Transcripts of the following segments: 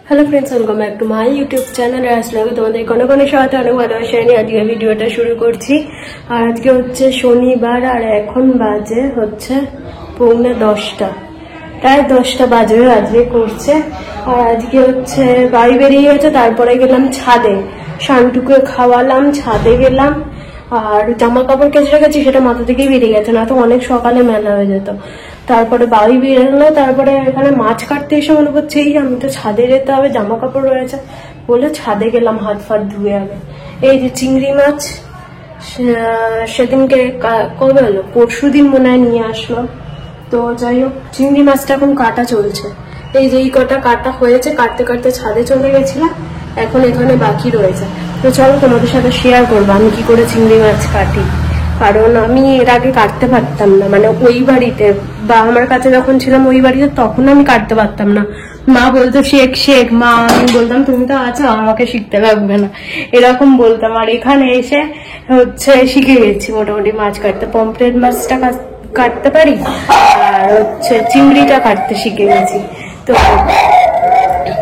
Hello friends, welcome back to my YouTube channel. আসলে তোমাদের কোনো কোনো সাথে অনেক ভালোবাসা নিয়ে আজকে ভিডিওটা শুরু করছি। আর আজকে হচ্ছে শনিবার আর এখন বাজে হচ্ছে পৌনে 10টা, প্রায় 10টা বাজবে আজকে করছে। আর আজকে হচ্ছে বাড়ি বেরিয়ে গেছে, তারপরে গেলাম ছাদে, শান্টুকে খাওয়ালাম, ছাদে গেলাম। আর জামা কাপড় কেচে রেখেছি, সেটা মাথা থেকেই বেরিয়ে গেছে, না তো অনেক সকালে মেলা হয়ে যেত। তারপরে বাড়ি বেরোলো, তারপরে এখানে মাছ কাটতে এসে মনে করছে এই আমি তো ছাদে যেতে হবে, জামা কাপড় রয়েছে বলে ছাদে গেলাম হাত ফাত ধুয়ে আগে। এই যে চিংড়ি মাছ সেদিনকে কবে হলো, পরশুদিন মনে হয় নিয়ে আসলো। তো যাই হোক, চিংড়ি মাছটা এখন কাটা চলছে। এই যে এই কটা কাটা হয়েছে, কাটতে কাটতে ছাদে চলে গেছিলাম, এখন এখানে বাকি রয়েছে। তো চলো তোমাদের সাথে শেয়ার করবো আমি কি করে চিংড়ি মাছ কাটি। কারণ আমি এর আগে কাটতে পারতাম না, মানে ওই বাড়িতে বা আমার কাছে যখন ছিলাম ওই বাড়িতে তখন আমি কাটতে পারতাম না। মা বলতো শেখ শেখ, মা আমি বলতাম তুমি তো আছো, আমাকে শিখতে লাগবে না, এরকম বলতাম। আর এখানে এসে হচ্ছে শিখে গেছি মোটামুটি মাছ কাটতে। পমফ্রেট মাছটা কাটতে পারি, আর হচ্ছে চিংড়িটা কাটতে শিখে গেছি। তো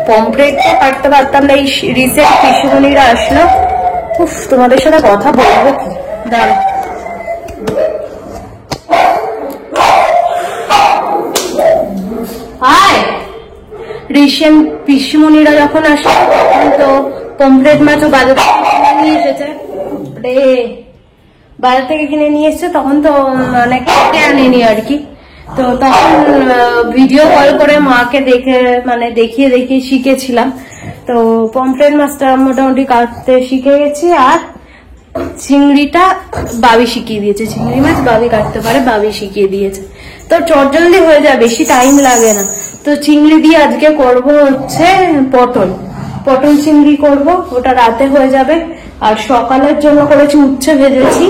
পমফ্রেটটা কাটতে পারতাম না, এই রিসেন্ট পিসুমণিরা আসলো। উফ, তোমাদের সাথে কথা বলবো কি, দাঁড়া। রিসেন্ট পিসুমণিরা যখন আসে তখন তো পমফ্রেট মাছও বাজার থেকে নিয়ে এসেছে, বাজার থেকে কিনে নিয়ে এসছে, তখন তো মানে কেটে আনেনি আর কি। তো তখন ভিডিও কল করে মাকে দেখে মানে দেখিয়ে দেখিয়ে শিখেছিলাম। তো পমফ্রেট মাছটা মোটামুটি কাটতে শিখে গেছি। আর চিংড়িটা বাবি শিখিয়ে দিয়েছে, চিংড়ি মাছ বাবি কাটতে পারে, বাবি শিখিয়ে দিয়েছে। তো চটজলদি হয়ে যায়, বেশি টাইম লাগে না। তো চিংড়ি দিয়ে আজকে করব হচ্ছে পটল চিংড়ি করব, ওটা রাতে হয়ে যাবে। আর সকালের জন্য করেছি উচ্ছে ভেজেছি,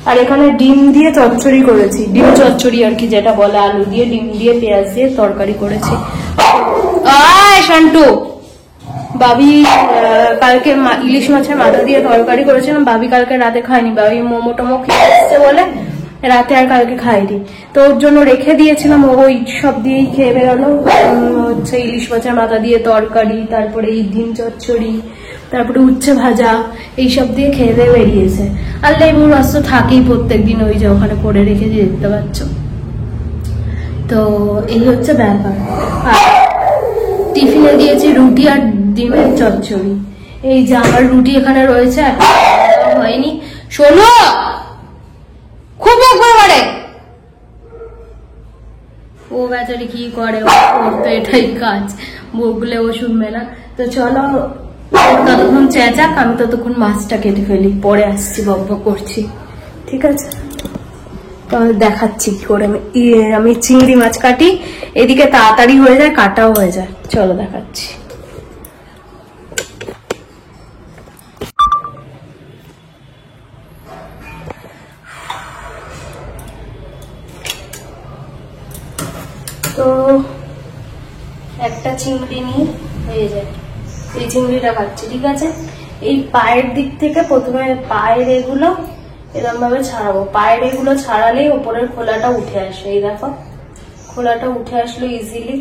আর এখানে ডিম দিয়ে চচ্চড়ি করেছি, ডিম চচ্চড়ি আর কি যেটা বলে, আলু দিয়ে ডিম দিয়ে পেঁয়াজ দিয়ে তরকারি করেছি। আয় শান্টু, বাবি কালকে ইলিশ মাছের মাথা দিয়ে তরকারি করেছিলাম, বাবি কালকে রাতে খায়নি, বাবি মোমো টোমো খেয়ে এসছে বলে রাতে আর কালকে খাইনি। তো ওর জন্য রেখে দিয়েছিলাম, ওই সব দিয়েই খেয়ে বেরোলো। হচ্ছে ইলিশ মাছের মাথা দিয়ে তরকারি, তারপরে এই ডিম চচ্চড়ি, তারপরে উচ্ছে ভাজা, এইসব দিয়ে খেয়ে দিয়ে বেরিয়েছে। আর লেবু রস তো থাকেই প্রত্যেকদিন, ওই যে ওখানে করে রেখে দিয়ে দেখতে পাচ্ছ। তো এই হচ্ছে ব্যাপার। আর টিফিনে দিয়েছি রুটি আর ডিমের চচ্চড়ি। এই যে আমার রুটি এখানে রয়েছে, হয়নি। শোনো, খুব একবারে ও বেচারি কি করে, ওর তো এটাই কাজ, বকলে ও শুনবে না। তো চলো ততক্ষণ চেঁচাক, আমি ততক্ষণ মাছটা কেটে ফেলি, পরে আসছি, বকবক করছি, ঠিক আছে? তো দেখাচ্ছি কি করে আমি চিংড়ি মাছ কাটি, এদিকে তাড়াতাড়ি হয়ে যায়, কাটাও হয়ে যায়। চলো দেখাচ্ছি। তো একটা চিংড়ি নিয়ে হয়ে যায়, এই চিংড়িটা কাটছি, ঠিক আছে? এই পায়ের দিক থেকে প্রথমে পায়ের এগুলো এরকম ভাবে ছাড়াবো, পায়ের এগুলো ছাড়ালেই ওপরের খোলাটা উঠে আসে। এই দেখো খোলাটা উঠে আসলো ইজিলি।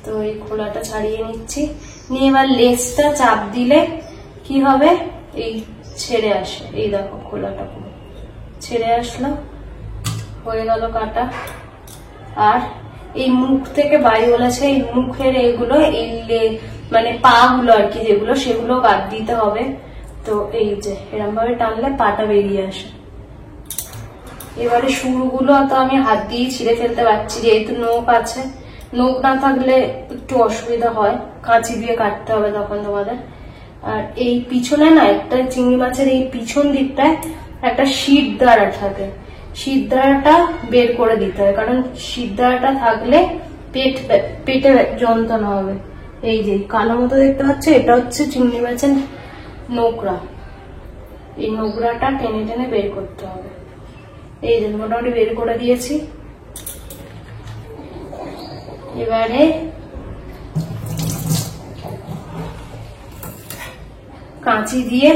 তো এই খোলাটা ছাড়িয়ে নিচ্ছি, নিয়ে এবার লেজটা চাপ দিলে কি হবে, এই ছেড়ে আসে। এই দেখো খোলাটা পুরো ছেড়ে আসলো, হয়ে গেল কাটা। আর এই মুখ থেকে বায়ু বলেছে, এই মুখের এগুলো এই মানে পা গুলো আর কি যেগুলো, সেগুলো বাদ দিতে হবে। তো এই যে এরকম ভাবে টানলে পাটা বেরিয়ে আসে। এবারে শুরুগুলো তো আমি হাত দিয়ে ছিঁড়ে ফেলতে পারছি, যেহেতু নোক আছে, নোক না থাকলে একটু অসুবিধা হয়, কাঁচি দিয়ে কাটতে হবে তখন তোমাদের। আর এই পিছনে না একটা চিংড়ি মাছের এই পিছন দিকটায় একটা শীত দ্বারা থাকে, শীত দ্বারাটা বের করে দিতে হয়, কারণ শীত দ্বারাটা থাকলে পেটে যন্ত্রণা হবে। এই যে কালো মতো দেখতে পাচ্ছ, এটা হচ্ছে চিংড়ি মাছের নোকরা, এই নোকরাটা টেনে টেনে বের করতে হবে। এই যে মোটামুটি বের করে দিয়েছি। এবারে কাঁচি দিয়ে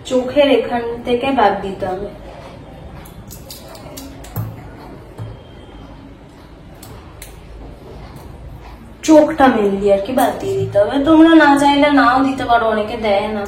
চোখের এখান থেকে বাদ দিতে হবে। চোখটা মেনলি আর কি বাদ দিয়ে দিতে হবে। তোমরা না চাইলে নাও দিতে পারো, অনেকে দেয় না।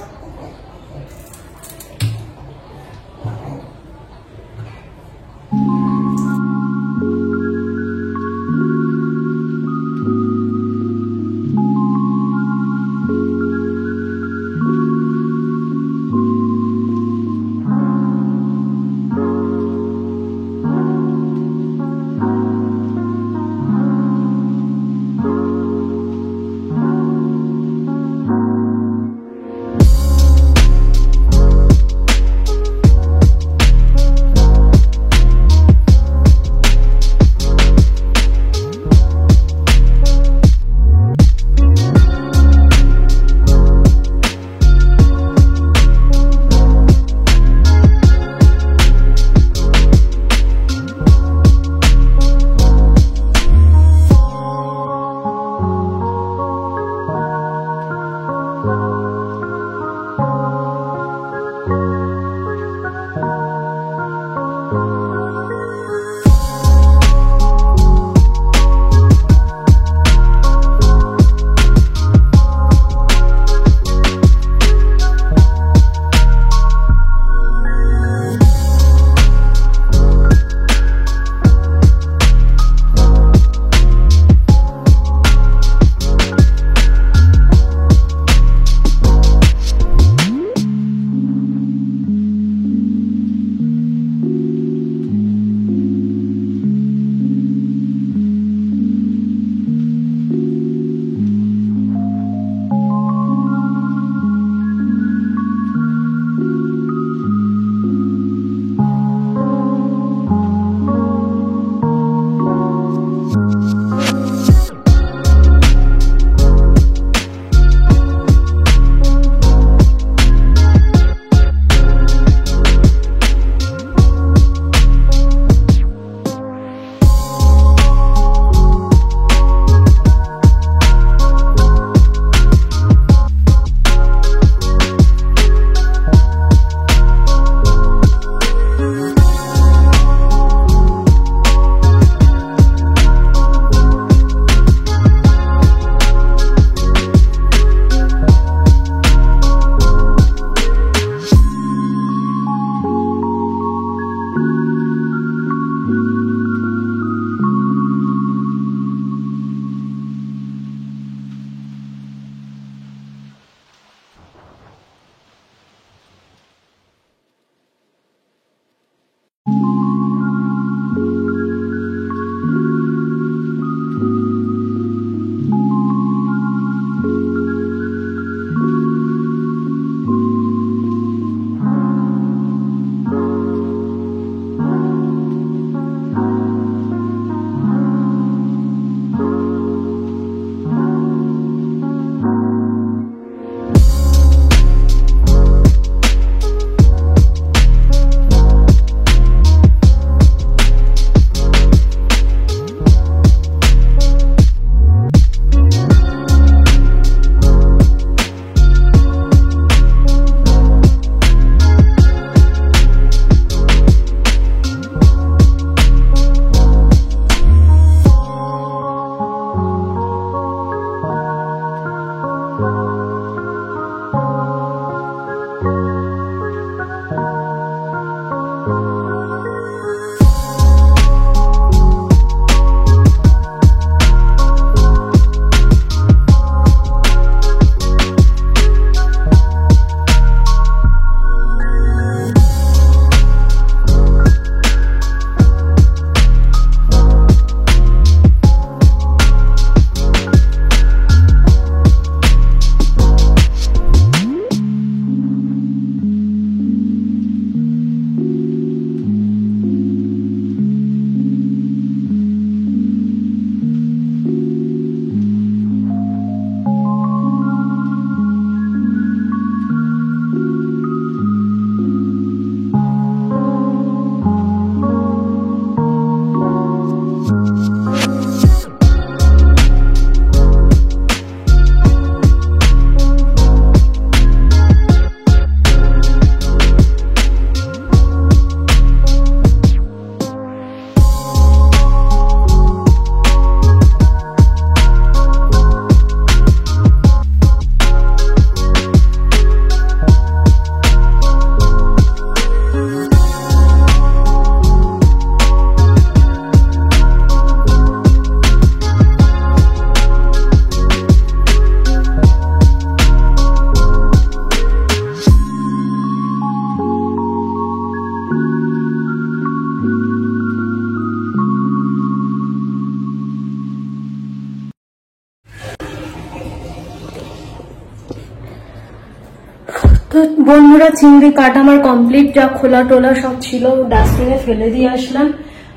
তো বন্ধুরা চিংড়ি কাটা আমার কমপ্লিট, যা খোলা টোলা সব ছিল ডাস্টবিনে ফেলে দিয়ে আসলাম।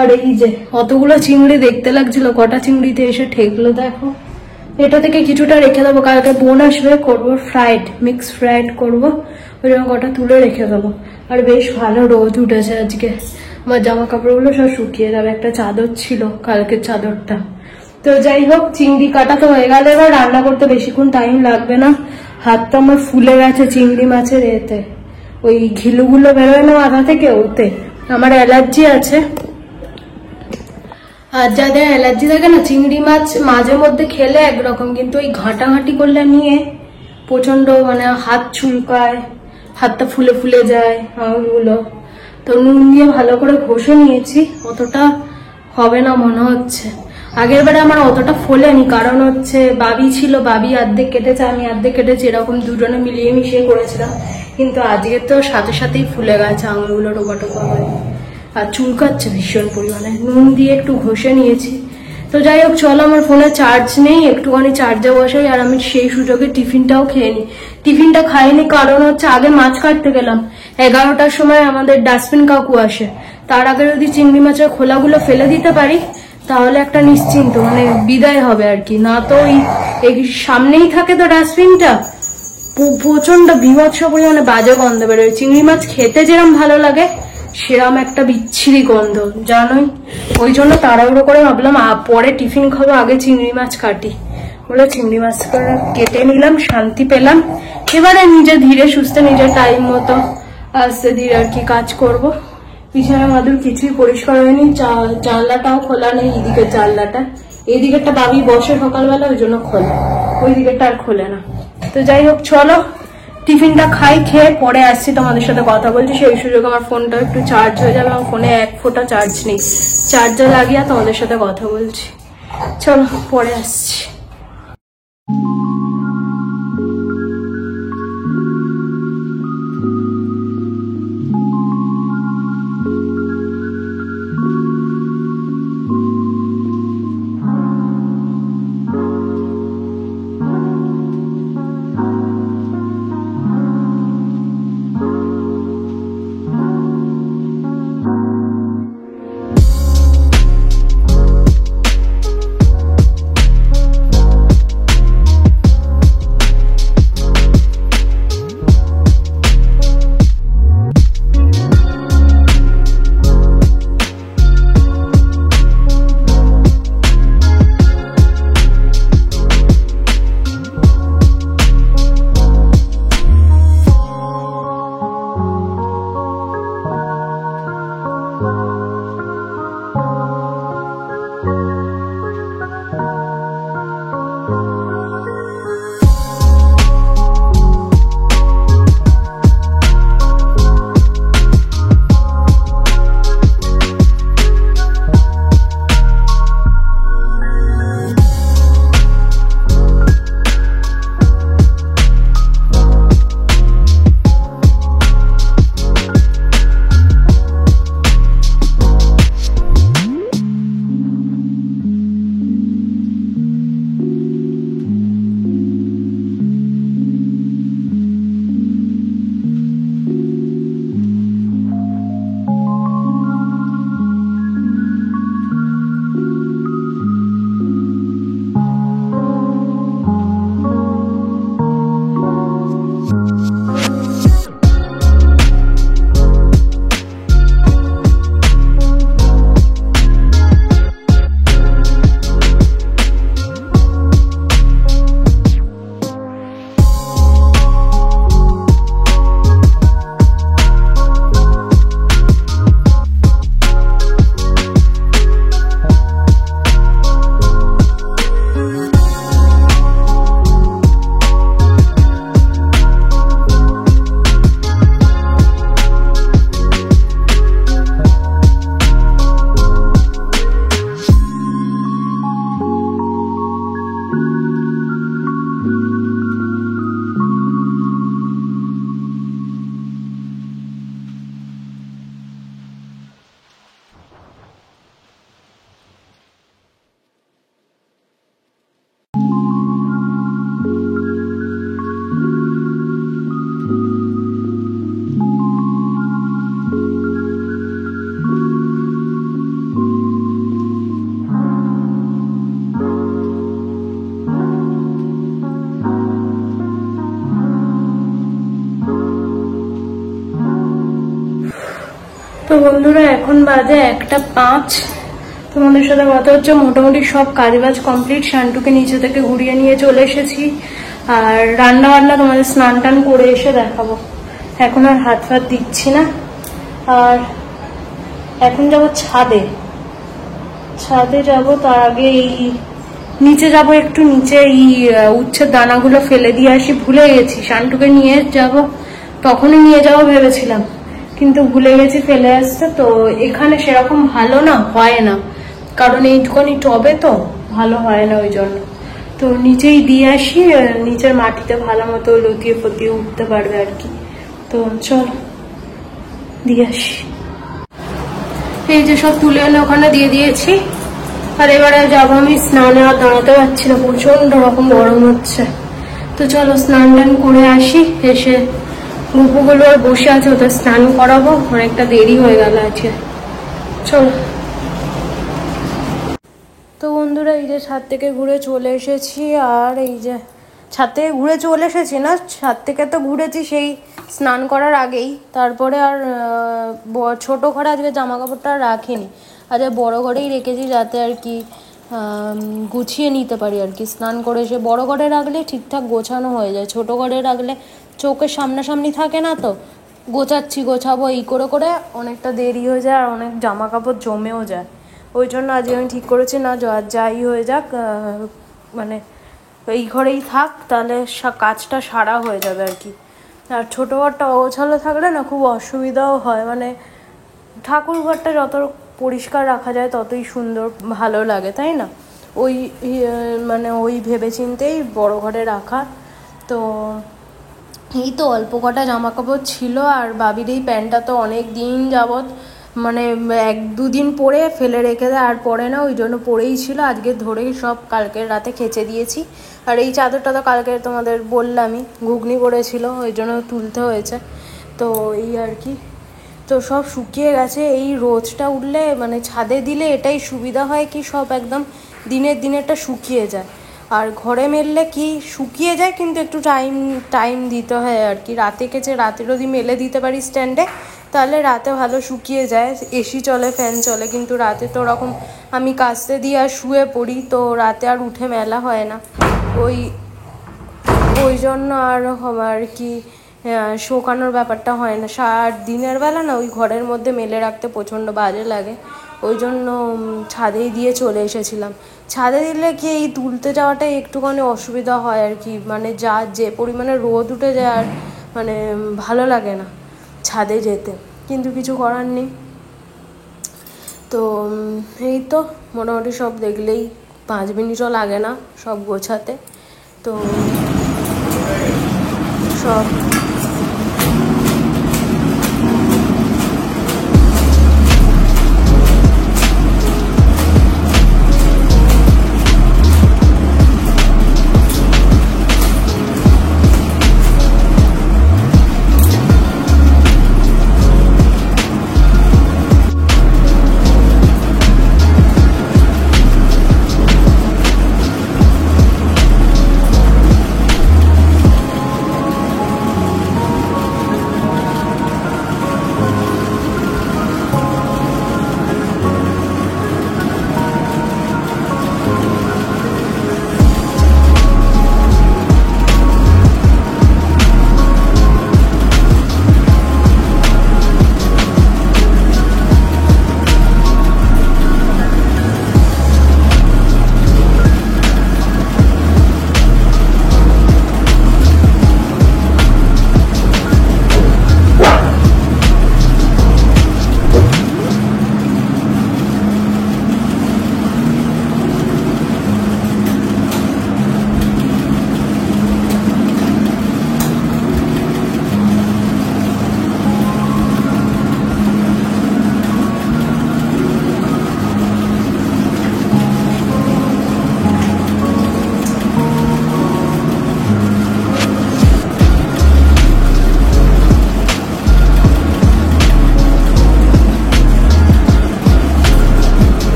আর এই যে অতগুলো চিংড়ি দেখতে লাগছিল, কটা চিংড়িতে এসে ঠেকলো দেখো। এটা থেকে কিছুটা রেখে দেবো, কালকে বোন আসবে, করবো ফ্রাইড, মিক্স ফ্রাইড করবো, ওই জন্য কটা তুলে রেখে দেবো। আর বেশ ভালো রোদ উঠেছে আজকে, আমার জামা কাপড়গুলো সব শুকিয়ে যাবে। একটা চাদর ছিল কালকের চাদরটা। তো যাই হোক, চিংড়ি কাটা তো হয়ে গেল, এবার রান্না করতে বেশিক্ষণ টাইম লাগবে না। হাত তো আমার ফুলে গেছে চিংড়ি মাছের এতে, ওই ঘিলুগুলো বেরোয় না মাথা থেকে, ওতে আমার অ্যালার্জি আছে। আর যাদের অ্যালার্জি থাকে না, চিংড়ি মাছ মাঝে মধ্যে খেলে একরকম, কিন্তু ওই ঘাঁটাঘাঁটি করলে নিয়ে প্রচন্ড মানে হাত চুলকায়, হাতটা ফুলে ফুলে যায় আঙুলগুলো। তো নুন দিয়ে ভালো করে ঘষে নিয়েছি, অতটা হবে না মনে হচ্ছে। আগের বারে আমার অতটা ফোলেনি, কারণ হচ্ছে বাবি ছিল, বাবি অর্ধেক কেটেছে, আমি অর্ধেক কেটেছি, এরকম দুজনে মিলিয়ে মিশিয়ে করেছিলাম। কিন্তু আজকে তো সাথে সাথেই ফুলে গেছে আঙুলগুলো, টোকা টোকা হয়ে, আর চুলকাচ্ছে ভীষণ পরিমাণে। নুন দিয়ে একটু ঘষে নিয়েছি। তো যাই হোক, চলো, আমার ফোনে চার্জ নেই, একটুখানি চার্জে বসাই, আর আমি সেই সুযোগে টিফিনটাও খেয়ে নিই। টিফিনটা খাইনি কারণ হচ্ছে আগে মাছ কাটতে গেলাম, 11টার সময় আমাদের ডাস্টবিন কাকু আসে, তার আগে যদি চিংড়ি মাছের খোলাগুলো ফেলে দিতে পারি তাহলে একটা নিশ্চিন্ত মানে বিদায় হবে আর কি। না তো এই সামনেই থাকে তো ডাস্টবিনটা, প্রচন্ড বিভৎস পরিমাণে বাজে গন্ধ বেরোয়। চিংড়ি মাছ খেতে যেরকম ভালো লাগে সেরকম একটা বিচ্ছিরি গন্ধ, জানোই। ওই জন্য তাড়াহুড়ো করে ভাবলাম পরে টিফিন খাবো, আগে চিংড়ি মাছ কাটি বলে চিংড়ি মাছ কেটে নিলাম, শান্তি পেলাম। এবারে নিজে ধীরে সুস্থে নিজের টাইম মতো আস্তে ধীরে আর কি কাজ করব। পিছনে মাদুর কিছুই পরিষ্কার হয়নি, জানলাটাও খোলা নেই, এদিকে জানলাটা, এদিকেরটা বাবি বসে সকালবেলা, ওই জন্য খোলা, ওই দিকেরটা আর খোলে না। তো যাই হোক, চলো টিফিনটা খাই, খেয়ে পরে আসছি, তোমাদের সাথে কথা বলছি। সেই সুযোগে আমার ফোনটা একটু চার্জ হয়ে যাবে, আমার ফোনে এক ফোঁটা চার্জ নেই, চার্জার লাগিয়ে তোমাদের সাথে কথা বলছি। চলো পরে আসছি। বন্ধুরা এখন বাজে 1:05। তোমাদের সাথে কথা হচ্ছে। মোটামুটি সব কাজবাজ কমপ্লিট। শান্টুকে নিচে থেকে ঘুরিয়ে নিয়ে চলে এসেছি। আর রান্না বান্না তোমাদের স্নান টান করে এসে দেখাবো। এখন আর হাত ফাত দিচ্ছি না। আর এখন যাবো ছাদে। ছাদে যাব, তার আগে এই নিচে যাব, একটু নিচে এই উচ্ছের দানাগুলো ফেলে দিয়ে আসি। ভুলে গেছি, শান্টুকে নিয়ে যাব, তখনই নিয়ে যাবো ভেবেছিলাম, কিন্তু ভুলে গেছি ফেলে আসতে। তো এখানে সেরকম ভালো না হয় না, কারণ এইটুখানি টবে তো ভালো হয় না, ওই জন্য। তো নিচেই দিয়ে আসি, নিচের মাটিতে ভালো মতো লতিয়ে ফতিয়ে উঠতে পারবে আর কি। তো চল দিয়ে আসি। এই যে সব তুলে এনে ওখানে দিয়ে দিয়েছি। আর এবারে যাবো আমি স্নানে। আর দাঁড়াতে পারছি না, প্রচন্ড রকম গরম হচ্ছে। তো চলো স্নান টান করে আসি। এসে গুপুগুলো আর বসে আছে, ওদের স্নান করাবো। অনেকটা দেরি হয়ে গেল আজকে। চলো। তো বন্ধুরা এই যে ছাদ থেকে ঘুরে চলে এসেছি। আর এই যে ছাদ থেকে ঘুরে চলে এসেছি না, ছাদ থেকে তো ঘুরেছি সেই স্নান করার আগেই। তারপরে আর ছোট ঘরে আজকে জামা কাপড়টা রাখিনি, আজকে বড় ঘরেই রেখেছি, যাতে আর কি গুছিয়ে নিতে পারি আর কি। স্নান করে এসে বড় ঘরে রাখলে ঠিকঠাক গোছানো হয়ে যায়, ছোট ঘরে রাখলে চোখের সামনাসামনি থাকে না, তো গোছাবো এই করে করে অনেকটা দেরি হয়ে যায়, আর অনেক জামা কাপড় জমেও যায়। ওই জন্য আজকে আমি ঠিক করেছি না, যাই হয়ে যাক, মানে এই ঘরেই থাক, তাহলে কাজটা সারা হয়ে যাবে আর কি। আর ছোটো ঘরটা অগোছালো থাকলে না খুব অসুবিধাও হয়, মানে ঠাকুর ঘরটা যত পরিষ্কার রাখা যায় ততই সুন্দর ভালো লাগে, তাই না? ওই মানে ওই ভেবেচিন্তেই বড় ঘরে রাখা। তো এই তো অল্প কটা জামা কাপড় ছিল। আর বাবির এই প্যান্টটা তো অনেক দিন যাবৎ, মানে 1-2 দিন পরে ফেলে রেখে দেয়, আর পরে না, ওই জন্য পরেই ছিল। আজকে ধরেই সব কালকের রাতে খেচে দিয়েছি। আর এই চাদরটা তো কালকে তোমাদের বললামই, ঘুগনি পড়েছিল, ওই জন্য তুলতে হয়েছে। তো এই আর কি। তো সব শুকিয়ে গেছে। এই রোদটা উঠলে মানে ছাদে দিলে এটাই সুবিধা হয় কি, সব একদম দিনেরটা শুকিয়ে যায়। আর ঘরে মেললে কি শুকিয়ে যায়, কিন্তু একটু টাইম দিতে হয় আর কি। রাতে কেচে রাতে যদি মেলে দিতে পারি স্ট্যান্ডে, তাহলে রাতে ভালো শুকিয়ে যায়। এসি চলে, ফ্যান চলে, কিন্তু রাতে তো ওরকম আমি কাচতে দিয়ে আর শুয়ে পড়ি, তো রাতে আর উঠে মেলা হয় না। ওই জন্য আর কি শোকানোর ব্যাপারটা হয় না। দিনের বেলা না ওই ঘরের মধ্যে মেলে রাখতে প্রচণ্ড বাজে লাগে, ওই জন্য ছাদেই দিয়ে চলে এসেছিলাম। ছাদে দিলে কি এই তুলতে যাওয়াটাই একটুখানি অসুবিধা হয় আর কি, মানে যে পরিমাণে রোদ উঠে যায়, আর মানে ভালো লাগে না ছাদে যেতে, কিন্তু কিছু করার নেই। তো এই তো মোটামুটি সব দেখলেই 5 মিনিটও লাগে না সব গোছাতে। তো সব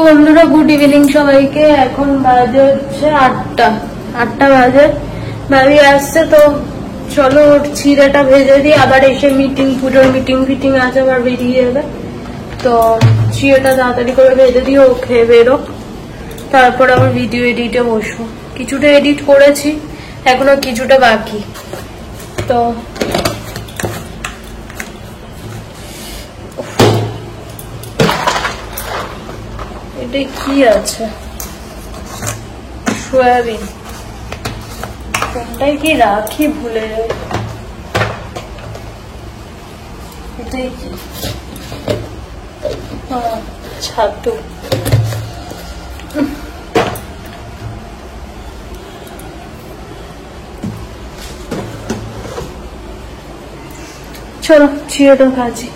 বন্ধুরা, গুড ইভিনিং সবাইকে। এখন বাজে হচ্ছে 8টা বাজে। ভাবি আসছে, তো চলো ওর চিড়েটা ভেজে দিই, আবার এসে পুজোর মিটিং ফিটিং আছে, আবার বেরিয়ে যাবে। তো চিড়েটা তাড়াতাড়ি করে ভেজে দিই, ও খেয়ে বেরো, তারপর আবার ভিডিও এডিটে বসবো। কিছুটা এডিট করেছি, এখনো কিছুটা বাকি। তো এটা কি আছে, সয়াবিন, কোনটাই কি রাখি ভুলে যাই। এটাই কি, ছাতু। চলো চিড়েটা ভাজি।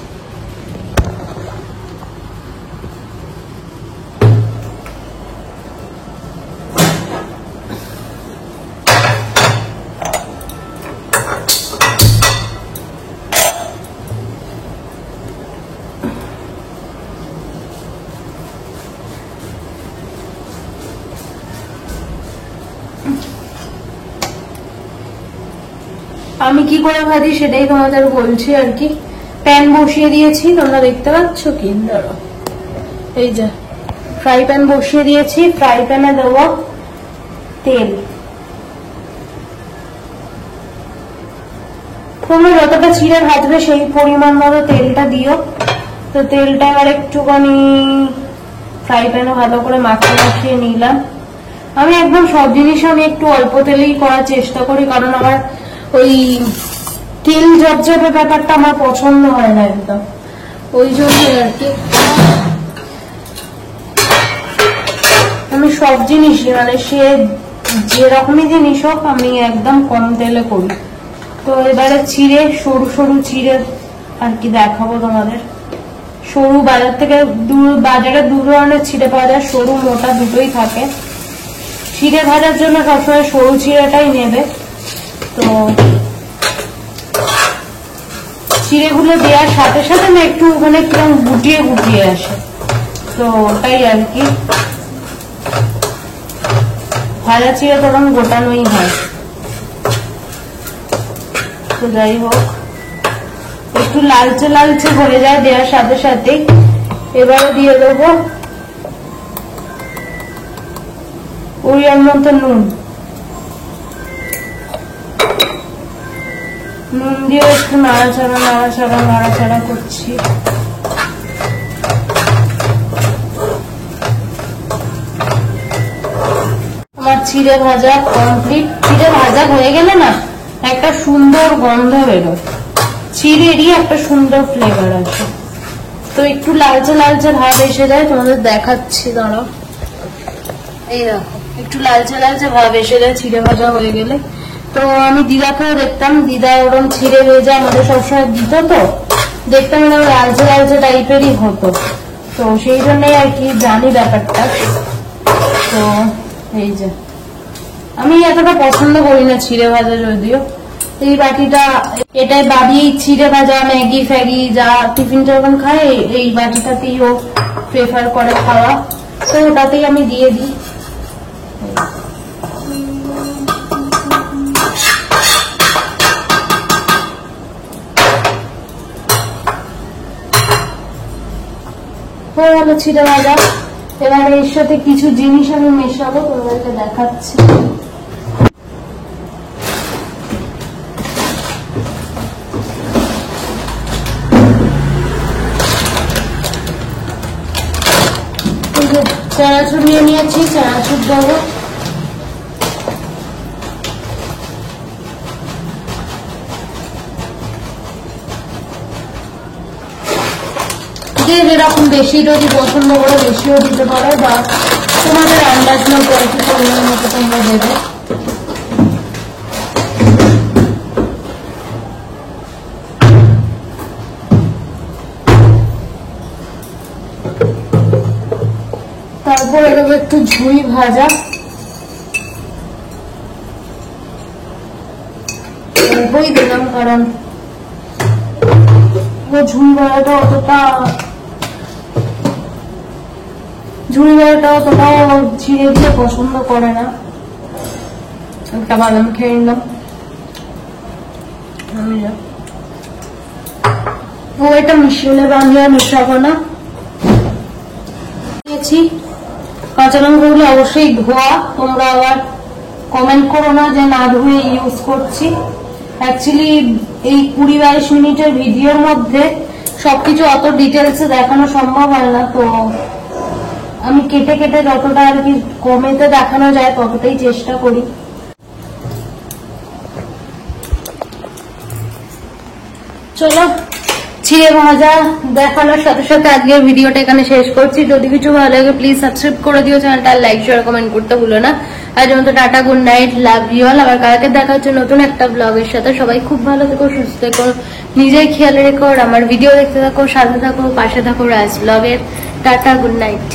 আমি কি করে ভাজি সেটাই তোমাদের বলছি আর কি। প্যান বসিয়ে দিয়েছি, তোমরা দেখতে পাচ্ছ কি, ধরো এই যে ফ্রাই প্যান বসিয়ে দিয়েছি। ফ্রাই প্যানে দেবো তেল। তোমরা যতটা চিড়ে ভাজবে সেই পরিমাণ মতো তেলটা দিও। তো তেলটা এবার একটুখানি ফ্রাই প্যানে ভালো করে মাখিয়ে নিলাম। আমি একদম সব জিনিস আমি একটু অল্প তেলেই করার চেষ্টা করি, কারণ আমার ওই তেল জবজবে ব্যাপারটা আমার পছন্দ হয় না একদম, ওই জন্য আর কি। আমি সব জিনিসই মানে সে যেরকমই জিনিস হোক আমি একদম কম তেলে করি। তো এবারে চিড়ে, সরু সরু চিড়ে আর কি দেখাবো তোমাদের। সরু বাজারে দু ধরনের চিড়ে পাওয়া যায়, সরু মোটা দুটোই থাকে। চিড়ে ভাজার জন্য সবসময় সরু চিড়েটাই নেবে। তো চিড়েগুলো দেওয়ার সাথে সাথে না একটু ওখানে কিরকম গুটিয়ে গুটিয়ে আসে, তো ওটাই আর কি। ভাজা চিড়ে তখন গোটানোই হয়। তো যাই হোক, একটু লালচে লালচে হয়ে যায় দেওয়ার সাথে সাথে। এবারে দিয়ে দেবো ওর মতো নুন দিয়ে একটু নাড়াচাড়া করছি। আমার চিড়ে ভাজা কমপ্লিট। চিড়ে ভাজা হয়ে গেলে না একটা সুন্দর গন্ধ বেরোয়, চিড়েরই একটা সুন্দর ফ্লেভার আছে। তো একটু লালচে লালচে ভাব এসে যায়, তোমাদের দেখাচ্ছি দাঁড়াও। এই দেখো, একটু লালচে লালচে ভাব এসে যায় চিড়ে ভাজা হয়ে গেলে। তো আমি দিদাকেও দেখতাম, দিদা ওরকম চিড়ে ভেজে আমাদের সবসময় দিত, তো দেখতাম না লালচে লালচে টাইপেরই হতো। তো সেই জন্যই আর কি জানি ব্যাপারটা। তো এই যে আমি এতটা পছন্দ করি না চিড়ে ভাজা, যদিও এই বাটিটা, এটাই বাড়ি চিড়ে ভাজা ম্যাগি ফ্যাগি যা টিফিন যখন খায় এই বাটিটাতেই ও প্রেফার করে খাওয়া। তো ওটাতেই আমি দিয়ে দিই। হয়ে গেল চিড়ে ভাজা। এবার এর সাথে কিছু জিনিস আমি মেশাবো, তোমাদেরকে দেখাচ্ছি। চানাচুর নিয়ে নিয়েছি, চানাচুর দেবো। যেরকম বেশি যদি পছন্দ করে বেশিও দিতে পারো, বা তোমাদের আন্দাজ মতো আর কি পরিমাণ মতো তোমরা দেবে। তারপর এরকম একটু ঝুই ভাজা, অল্পই দিলাম কারণ ঝুই ভাজাটা অতটা ঝুড়ি বড়াটাও তোমরাও ছিঁড়ে দিয়ে পছন্দ করে না। একটা বাদাম খেয়ে নিলাম। ও এটা মিশিয়ে নেবে, আমি আর মিশাবো না। কাঁচা লঙ্কাগুলো অবশ্যই ধোয়া, তোমরা আবার কমেন্ট করো না যে না ধুয়ে ইউজ করছি। অ্যাকচুয়ালি এই 20-22 মিনিটের ভিডিওর মধ্যে সবকিছু অত ডিটেলসে দেখানো সম্ভব হয় না, তো আমি কেটে কেটে যতটা আর কি কমেতে দেখানো যায় ততটাই চেষ্টা করি। চলো ছিঁড়ে ভাজা দেখানোর সাথে সাথে আজকের ভিডিওটা এখানে শেষ করছি। যদি কিছু ভালো লাগে প্লিজ সাবস্ক্রাইব করে দিও চ্যানেলটা, লাইক শেয়ার কমেন্ট করতে ভুলো না। আজ মতো tata, good night, love you all. আবার কালকে দেখা হচ্ছে নতুন একটা ব্লগের সাথে। সবাই খুব ভালো থেকো, সুস্থ থেকো, নিজেই খেয়াল রেখো, আর আমার ভিডিও দেখতে থাকো, সাথে থাকো, পাশে থাকো রাজ ব্লগের। Tata, good night.